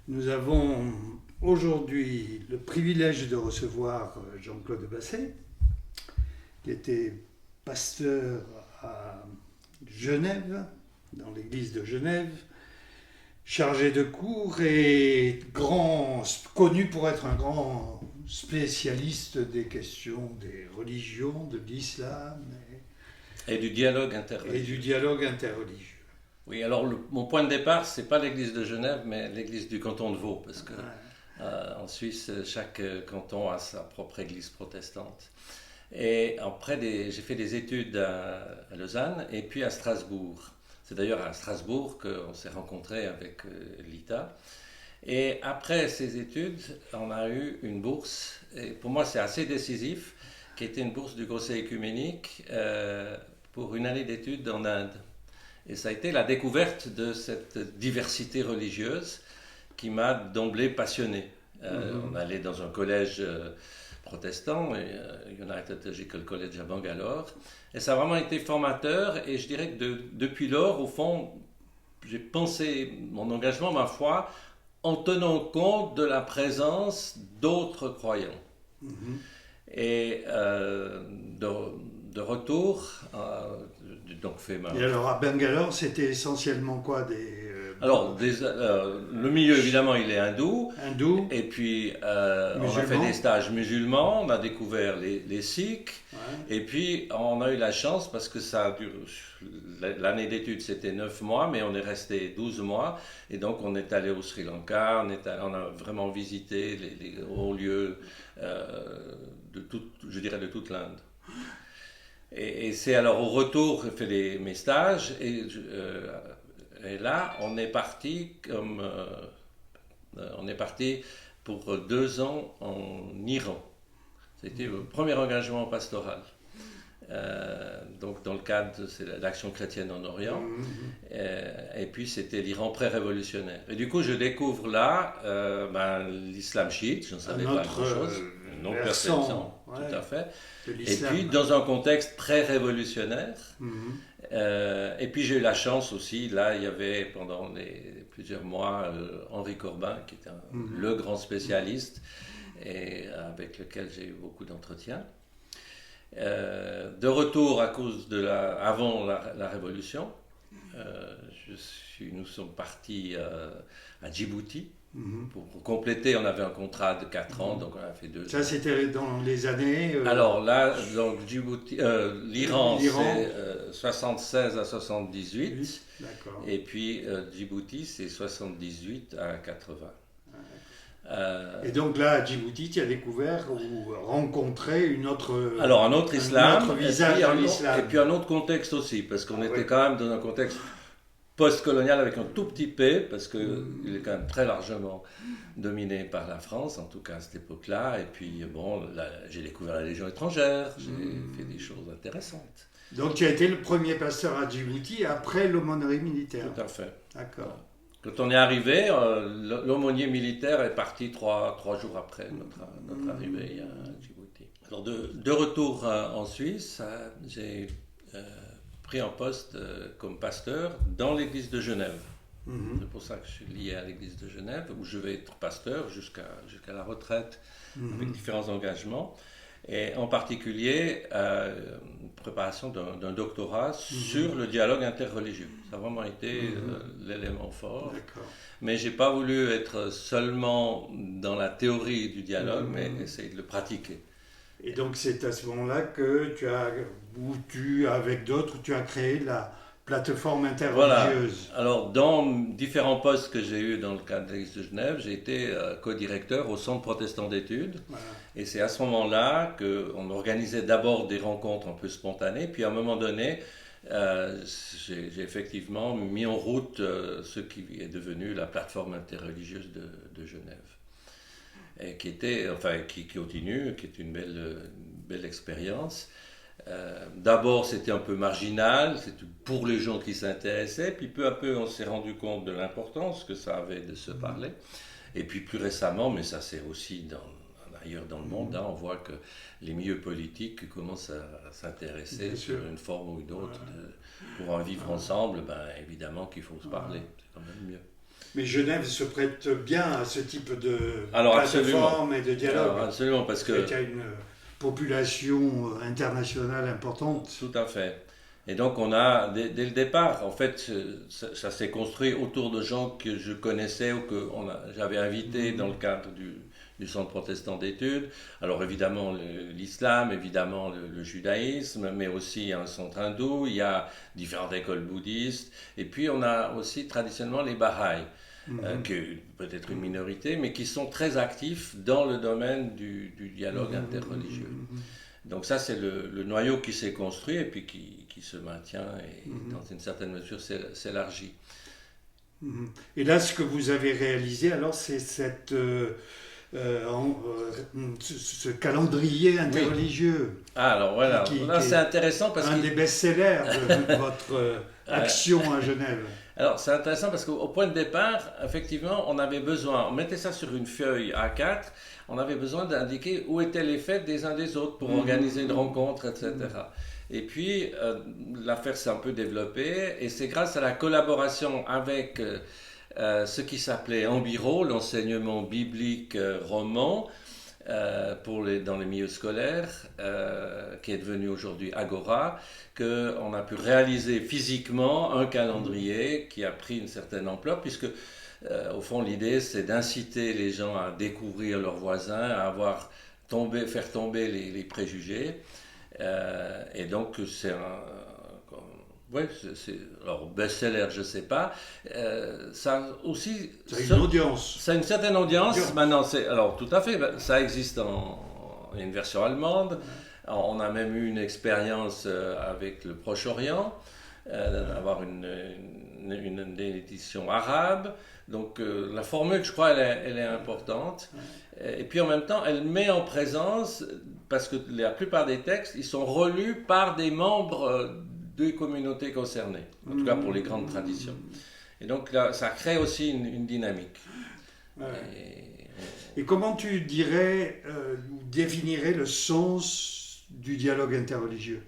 Nous avons aujourd'hui le privilège de recevoir Jean-Claude Basset, qui était pasteur à Genève, dans l'église de Genève, chargé de cours et connu pour être un grand spécialiste des questions des religions, de l'islam Et du dialogue et du interreligieux. dialogue interreligieux. Oui, alors mon point de départ, c'est pas l'église de Genève, mais l'église du canton de Vaud, parce que Ouais. en Suisse, chaque canton a sa propre église protestante. Et après, j'ai fait des études à Lausanne et puis à Strasbourg. C'est d'ailleurs à Strasbourg qu'on s'est rencontrés avec Lita. Et après ces études, on a eu une bourse, et pour moi c'est assez décisif, qui était une bourse du Conseil œcuménique pour une année d'études en Inde. Et ça a été la découverte de cette diversité religieuse qui m'a d'emblée passionné. On allait dans un collège protestant, United Theological College à Bangalore, et ça a vraiment été formateur. Et je dirais que depuis lors, au fond, j'ai pensé mon engagement, ma foi, en tenant compte de la présence d'autres croyants. Et de retour, j'ai donc fait ma... Et alors à Bangalore, c'était essentiellement quoi Alors, le milieu, évidemment, il est hindou. hindous, Et puis, on a fait musulmans? des stages musulmans, on a découvert les Sikhs. Ouais. Et puis, on a eu la chance, parce que ça a duré, l'année d'études, c'était 9 mois, mais on est resté 12 mois. Et donc, on est allé au Sri Lanka, on a vraiment visité les hauts lieux je dirais, de toute l'Inde. Et c'est alors au retour que j'ai fait mes stages. Et là, on est parti on est parti pour 2 ans en Iran. C'était le premier engagement pastoral. Donc dans le cadre de l'Action chrétienne en Orient. Et puis c'était l'Iran pré-révolutionnaire. Et du coup, je découvre là l'islam chiite, je ne savais pas grand-chose. Une autre perception, ouais, tout à fait. de Et l'islam. puis dans un contexte pré-révolutionnaire. Et puis j'ai eu la chance aussi, là il y avait pendant plusieurs mois Henri Corbin, qui était le grand spécialiste, et avec lequel j'ai eu beaucoup d'entretiens. De retour à cause avant la Révolution, nous sommes partis à Djibouti. Pour compléter, on avait un contrat de 4 ans, donc on a fait 2 ans. Ça, c'était dans les années... Alors là, donc Djibouti, l'Iran, l'Iran. c'est 76 à 78, D'accord. et puis Djibouti, c'est 78 à 80. Et donc là, à Djibouti, tu as découvert ou rencontré Alors un autre islam, un autre visage de l'islam. et puis un autre contexte aussi, parce qu'on était ouais. quand même dans un contexte post-colonial avec un tout petit P, parce qu'il est quand même très largement dominé par la France, en tout cas à cette époque-là. Et puis bon, là, j'ai découvert la Légion étrangère, j'ai fait des choses intéressantes. Donc tu as été le premier pasteur à Djibouti après l'aumônerie militaire. Tout à fait. D'accord. Quand on est arrivé, l'aumônier militaire est parti 3 jours après notre arrivée à Djibouti. Alors de retour en Suisse, j'ai pris un poste comme pasteur dans l'église de Genève. C'est pour ça que je suis lié à l'église de Genève, où je vais être pasteur jusqu'à la retraite, avec différents engagements. Et en particulier, préparation d'un doctorat sur le dialogue interreligieux. Ça a vraiment été l'élément fort. D'accord. Mais je n'ai pas voulu être seulement dans la théorie du dialogue, mais essayer de le pratiquer. Et donc c'est à ce moment-là que avec d'autres, tu as créé la plateforme interreligieuse. Voilà. Alors, dans différents postes que j'ai eus dans le cadre de l'Église de Genève, j'ai été co-directeur au Centre protestant d'études. Voilà. Et c'est à ce moment-là qu'on organisait d'abord des rencontres un peu spontanées, puis à un moment donné, j'ai effectivement mis en route ce qui est devenu la plateforme interreligieuse de Genève. Et qui continue, qui est une belle expérience. D'abord, c'était un peu marginal, c'était pour les gens qui s'intéressaient, puis peu à peu, on s'est rendu compte de l'importance que ça avait de se parler. Et puis plus récemment, mais ça c'est aussi ailleurs dans le monde, on voit que les milieux politiques commencent à s'intéresser sur une forme ou une autre pour en vivre ensemble. Évidemment qu'il faut se parler, c'est quand même mieux. Mais Genève se prête bien à ce type de Alors plateforme et de dialogue. Alors, absolument, parce que... Il y a une population internationale importante. Tout à fait. Et donc on a, dès le départ, en fait, ça s'est construit autour de gens que je connaissais ou que j'avais invités dans le cadre du Centre protestant d'études. Alors évidemment l'islam, évidemment le judaïsme, mais aussi un centre hindou, il y a différentes écoles bouddhistes, et puis on a aussi traditionnellement les Bahaïs, qui est peut-être une minorité, mais qui sont très actifs dans le domaine du dialogue interreligieux. Donc ça, c'est le noyau qui s'est construit et puis qui se maintient et dans une certaine mesure s'élargit. Et là, ce que vous avez réalisé, alors, c'est ce calendrier interreligieux. Oui. Ah, alors voilà, là c'est intéressant parce que... Un des best-sellers de votre action à Genève. Alors c'est intéressant parce qu'au point de départ, effectivement, on avait besoin, on mettait ça sur une feuille A4, on avait besoin d'indiquer où étaient les fêtes des uns des autres pour organiser une rencontre, etc. Et puis, l'affaire s'est un peu développée et c'est grâce à la collaboration avec ce qui s'appelait Ambiro, l'enseignement biblique roman, dans les milieux scolaires, qui est devenu aujourd'hui Agora, qu'on a pu réaliser physiquement un calendrier qui a pris une certaine ampleur, puisque au fond l'idée c'est d'inciter les gens à découvrir leurs voisins, à faire tomber les préjugés, et donc c'est alors best-seller, je ne sais pas. Ça aussi. C'est une audience. Ça a une certaine audience. Maintenant, alors tout à fait. Ça existe il y a une version allemande. On a même eu une expérience avec le Proche-Orient, d'avoir une édition arabe. Donc la formule, je crois, elle est importante. Et puis en même temps, elle met en présence, parce que la plupart des textes, ils sont relus par des membres des communautés concernées, en tout cas pour les grandes traditions. Et donc là, ça crée aussi une dynamique. Ouais. Et comment tu dirais, ou définirais le sens du dialogue interreligieux?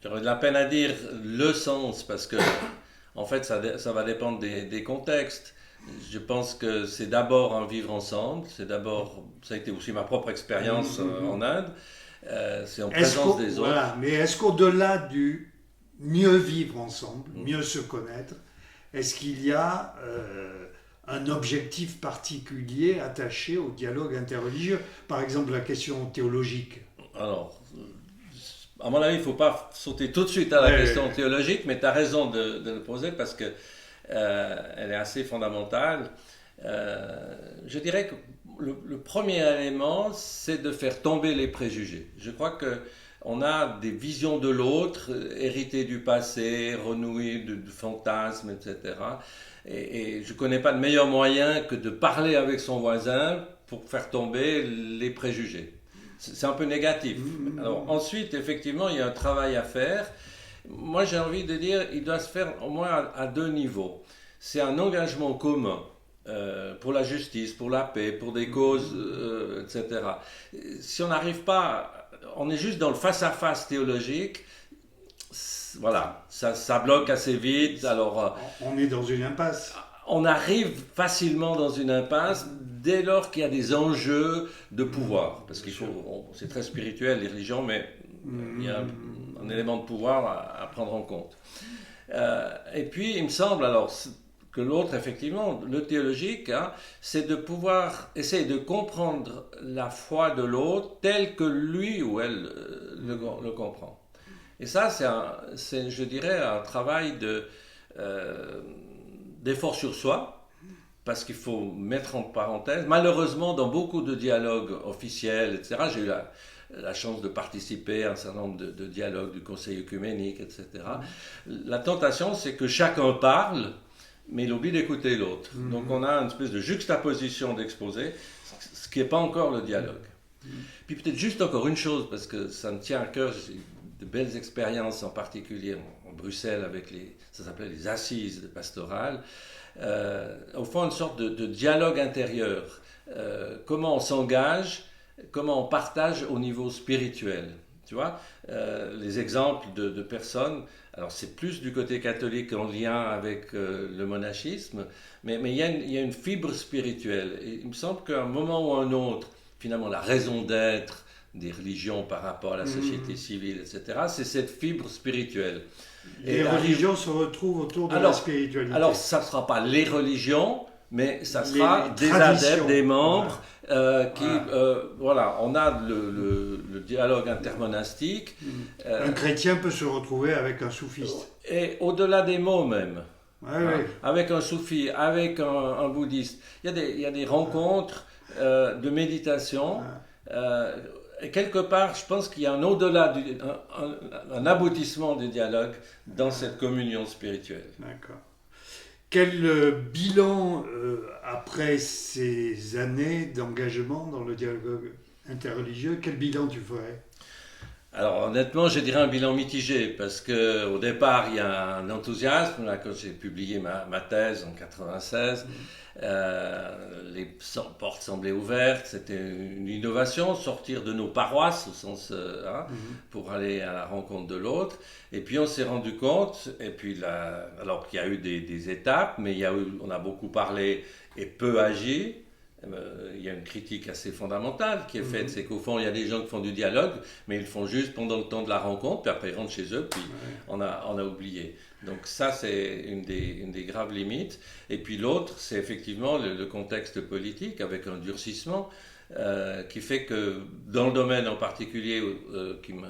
J'aurais de la peine à dire le sens, parce que en fait ça va dépendre des contextes. Je pense que c'est d'abord un vivre ensemble, ça a été aussi ma propre expérience en Inde. C'est en présence des autres. Voilà, mais est-ce qu'au-delà du mieux vivre ensemble, mieux se connaître, est-ce qu'il y a un objectif particulier attaché au dialogue interreligieux? Par exemple, la question théologique. Alors, à mon avis, il ne faut pas sauter tout de suite à la question théologique, mais tu as raison de le poser parce que elle est assez fondamentale. Je dirais que le premier élément, c'est de faire tomber les préjugés. Je crois qu'on a des visions de l'autre, héritées du passé, renouées de fantasmes, etc. Et je ne connais pas de meilleur moyen que de parler avec son voisin pour faire tomber les préjugés. C'est un peu négatif. Alors, ensuite, effectivement, il y a un travail à faire. Moi, j'ai envie de dire, il doit se faire au moins à deux niveaux. C'est un engagement commun. Pour la justice, pour la paix, pour des causes, etc. Si on n'arrive pas, on est juste dans le face-à-face théologique, voilà, ça bloque assez vite. Alors, on est dans une impasse. On arrive facilement dans une impasse dès lors qu'il y a des enjeux de pouvoir. Parce qu'il faut, c'est très spirituel, les religions, mais il y a un élément de pouvoir à prendre en compte. Et puis, il me semble, alors, que l'autre, effectivement, le théologique, c'est de pouvoir essayer de comprendre la foi de l'autre telle que lui ou elle le comprend. Et ça, c'est, je dirais, un travail d'effort sur soi, parce qu'il faut mettre en parenthèse. Malheureusement, dans beaucoup de dialogues officiels, etc., j'ai eu la chance de participer à un certain nombre de dialogues du Conseil œcuménique, etc. La tentation, c'est que chacun parle, mais il oublie d'écouter l'autre. Donc on a une espèce de juxtaposition d'exposés, ce qui n'est pas encore le dialogue. Puis peut-être juste encore une chose, parce que ça me tient à cœur, j'ai de belles expériences en particulier en Bruxelles avec ça s'appelait les assises de pastorale, au fond une sorte de dialogue intérieur. Comment on s'engage, comment on partage au niveau spirituel. Tu vois, les exemples de personnes Alors c'est plus du côté catholique en lien avec le monachisme, mais il y a une fibre spirituelle. Et il me semble qu'à un moment ou à un autre, finalement, la raison d'être des religions par rapport à la société civile, etc., c'est cette fibre spirituelle. Les religions se retrouvent autour de la spiritualité. Alors, ça ne sera pas les religions, mais ça sera des adeptes, des membres, voilà, on a le dialogue intermonastique. Un chrétien peut se retrouver avec un soufiste. Et au-delà des mots même. Avec un soufi, avec un bouddhiste. Il y a des rencontres de méditation. Et quelque part, je pense qu'il y a un au-delà, un aboutissement du dialogue dans cette communion spirituelle. D'accord. Quel bilan, après ces années d'engagement dans le dialogue interreligieux, quel bilan tu ferais ? Alors honnêtement, je dirais un bilan mitigé, parce qu'au départ, il y a un enthousiasme. Là, quand j'ai publié ma thèse en 1996, les portes semblaient ouvertes, c'était une innovation, sortir de nos paroisses, au sens, pour aller à la rencontre de l'autre. Et puis on s'est rendu compte, et puis alors qu'il y a eu des étapes, mais on a beaucoup parlé et peu agi. Il y a une critique assez fondamentale qui est faite, c'est qu'au fond il y a des gens qui font du dialogue, mais ils le font juste pendant le temps de la rencontre, puis après ils rentrent chez eux, puis on a oublié. Donc ça c'est une des graves limites. Et puis l'autre, c'est effectivement le contexte politique avec un durcissement qui fait que dans le domaine en particulier qui me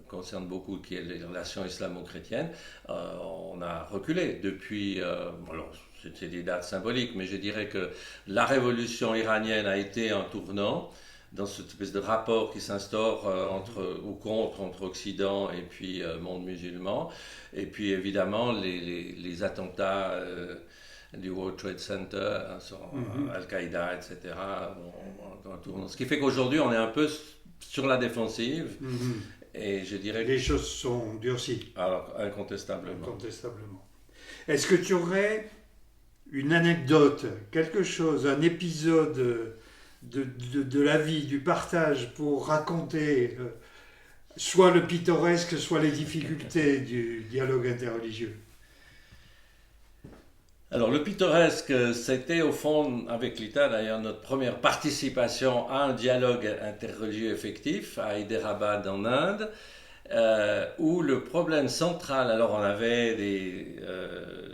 concerne beaucoup, qui est les relations islamo-chrétiennes, on a reculé depuis... alors, c'est des dates symboliques, mais je dirais que la révolution iranienne a été un tournant dans cette espèce de rapport qui s'instaure entre Occident et puis monde musulman. Et puis évidemment, les attentats du World Trade Center, sur Al-Qaïda, etc. Dans un tournant. Ce qui fait qu'aujourd'hui, on est un peu sur la défensive. Et je dirais les choses sont durcies. Alors, incontestablement. Est-ce que tu aurais une anecdote, quelque chose, un épisode de la vie, du partage pour raconter soit le pittoresque, soit les difficultés du dialogue interreligieux? Alors le pittoresque, c'était au fond, avec l'ITA d'ailleurs, notre première participation à un dialogue interreligieux effectif à Hyderabad en Inde, où le problème central, alors on avait des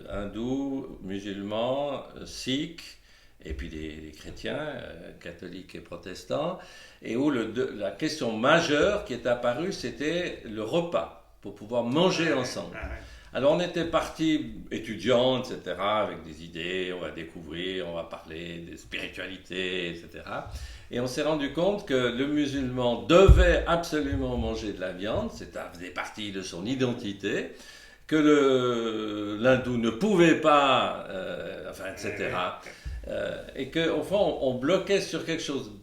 hindous, musulmans, sikhs, et puis des chrétiens, catholiques et protestants, et où la question majeure qui est apparue, c'était le repas, pour pouvoir manger ensemble. Alors on était partis étudiants, etc., avec des idées, on va découvrir, on va parler des spiritualités, etc. Et on s'est rendu compte que le musulman devait absolument manger de la viande, ça faisait partie de son identité, que l'hindou ne pouvait pas, etc. Et qu'au fond, on bloquait sur quelque chose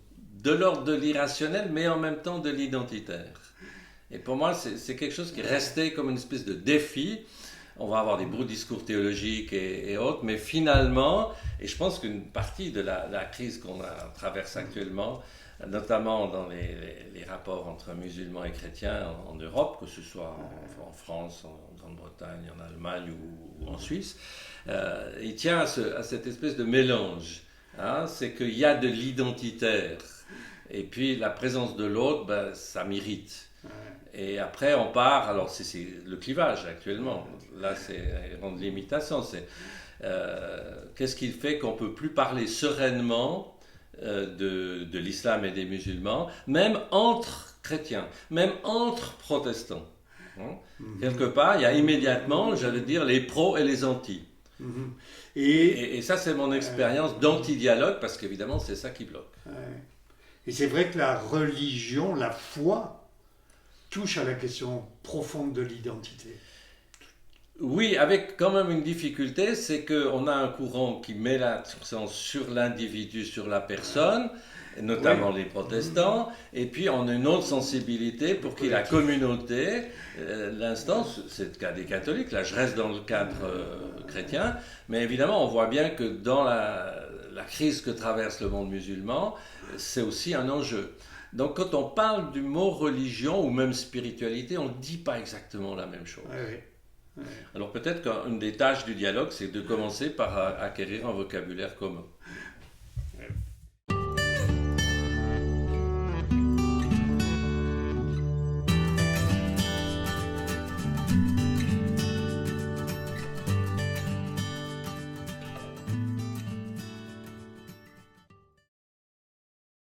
de l'ordre de l'irrationnel, mais en même temps de l'identitaire. Et pour moi, c'est quelque chose qui restait comme une espèce de défi. On va avoir des beaux discours théologiques et autres, mais finalement, et je pense qu'une partie de la crise qu'on traverse actuellement, notamment dans les rapports entre musulmans et chrétiens en Europe, que ce soit en France, en Grande-Bretagne, en Allemagne ou en Suisse, il tient à cette espèce de mélange. C'est qu'il y a de l'identitaire, et puis la présence de l'autre, ça m'irrite. Et après, on part, alors c'est le clivage actuellement, là c'est une grande limitation, c'est qu'est-ce qui fait qu'on ne peut plus parler sereinement de l'islam et des musulmans, même entre chrétiens, même entre protestants. Quelque part, il y a immédiatement, j'allais dire, les pros et les anti. Et ça, c'est mon expérience d'anti-dialogue, parce qu'évidemment, c'est ça qui bloque. Et c'est vrai que la religion, la foi, touche à la question profonde de l'identité. Oui, avec quand même une difficulté, c'est qu'on a un courant qui met l'accent sur l'individu, sur la personne, notamment les protestants, et puis on a une autre sensibilité pour qui la communauté, l'instance, c'est le cas des catholiques, là je reste dans le cadre chrétien, mais évidemment on voit bien que dans la crise que traverse le monde musulman, c'est aussi un enjeu. Donc quand on parle du mot religion ou même spiritualité, on ne dit pas exactement la même chose. Alors peut-être qu'une des tâches du dialogue, c'est de commencer par acquérir un vocabulaire commun.